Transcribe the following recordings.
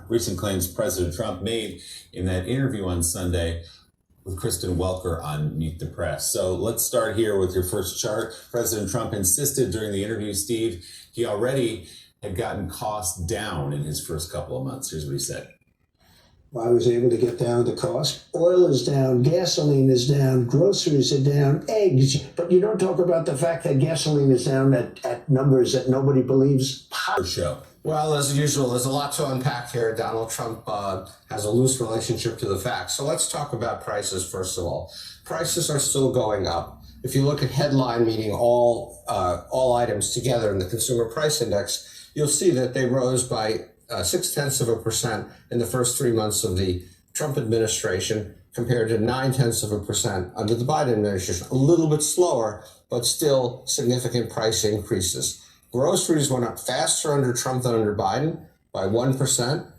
recent claims President Trump made in that interview on Sunday with Kristen Welker on Meet the Press. So let's start here with your first chart. President Trump insisted during the interview, Steve, he already had gotten costs down in his first couple of months. Here's what he said. I was able to get down the cost. Oil is down, gasoline is down, groceries are down, eggs. But you don't talk about the fact that gasoline is down at numbers that nobody believes. Show. Well, as usual, there's a lot to unpack here. Donald Trump has a loose relationship to the facts. So let's talk about prices first of all. Prices are still going up. If you look at headline, meaning all items together in the Consumer Price Index, you'll see that they rose by 0.6% in the first 3 months of the Trump administration compared to 0.9% under the Biden administration. A little bit slower, but still significant price increases. Groceries went up faster under Trump than under Biden by 1%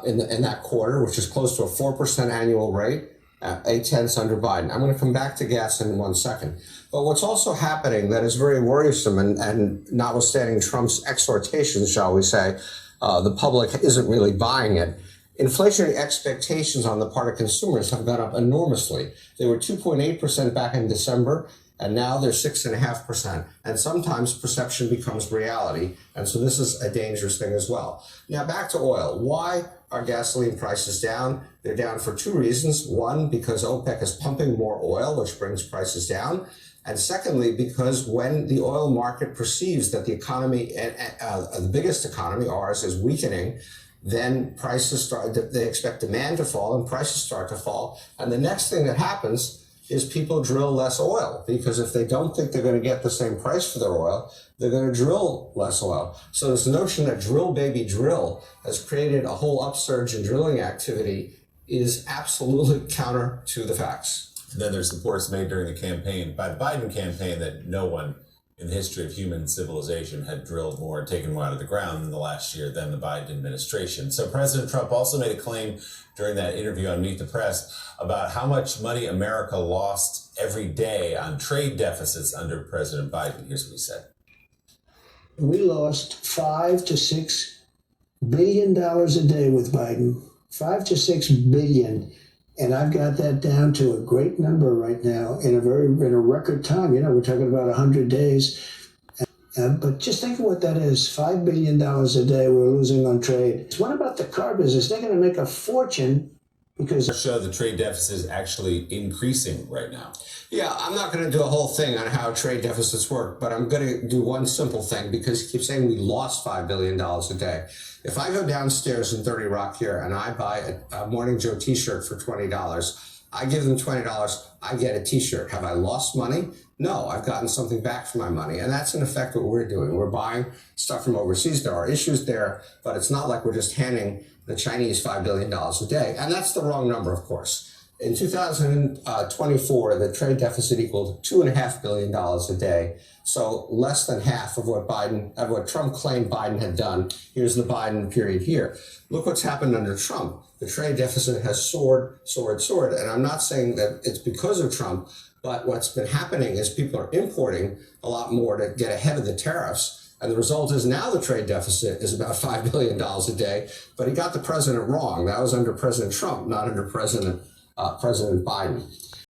in that quarter, which is close to a 4% annual rate, 0.8 under Biden. I'm going to come back to gas in 1 second. But what's also happening that is very worrisome, and notwithstanding Trump's exhortations, shall we say, the public isn't really buying it. Inflationary expectations on the part of consumers have gone up enormously. They were 2.8% back in December, and now they're 6.5%. And sometimes perception becomes reality. And so this is a dangerous thing as well. Now back to oil. Why are gasoline prices down? They're down for two reasons. One, because OPEC is pumping more oil, which brings prices down. And secondly, because when the oil market perceives that the economy, the biggest economy, ours, is weakening, then prices start, they expect demand to fall and prices start to fall. And the next thing that happens is people drill less oil, because if they don't think they're going to get the same price for their oil, they're going to drill less oil. So this notion that drill, baby, drill has created a whole upsurge in drilling activity is absolutely counter to the facts. And then there's reports made during the campaign, by the Biden campaign, that no one in the history of human civilization had drilled more and taken more out of the ground in the last year than the Biden administration. So President Trump also made a claim during that interview on Meet the Press about how much money America lost every day on trade deficits under President Biden. Here's what he said. We lost $5 to $6 billion a day with Biden. 5 to 6 billion. And I've got that down to a great number right now in a record time. You know, we're talking about 100 days. But just think of what that is. $5 billion a day we're losing on trade. What about the car business? They're going to make a fortune because... Show the trade deficit is actually increasing right now. Yeah, I'm not going to do a whole thing on how trade deficits work, but I'm going to do one simple thing, because you keep saying we lost $5 billion a day. If I go downstairs in 30 Rock here and I buy a Morning Joe t-shirt for $20, I give them $20, I get a t-shirt. Have I lost money? No, I've gotten something back for my money. And that's in effect what we're doing. We're buying stuff from overseas. There are issues there, but it's not like we're just handing the Chinese $5 billion a day. And that's the wrong number, of course. In 2024, the trade deficit equaled $2.5 billion a day. So less than half of what Trump claimed Biden had done. Here's the Biden period here. Look what's happened under Trump. The trade deficit has soared. And I'm not saying that it's because of Trump, but what's been happening is people are importing a lot more to get ahead of the tariffs. And the result is now the trade deficit is about $5 billion a day. But he got the president wrong. That was under President Trump, not under President Biden.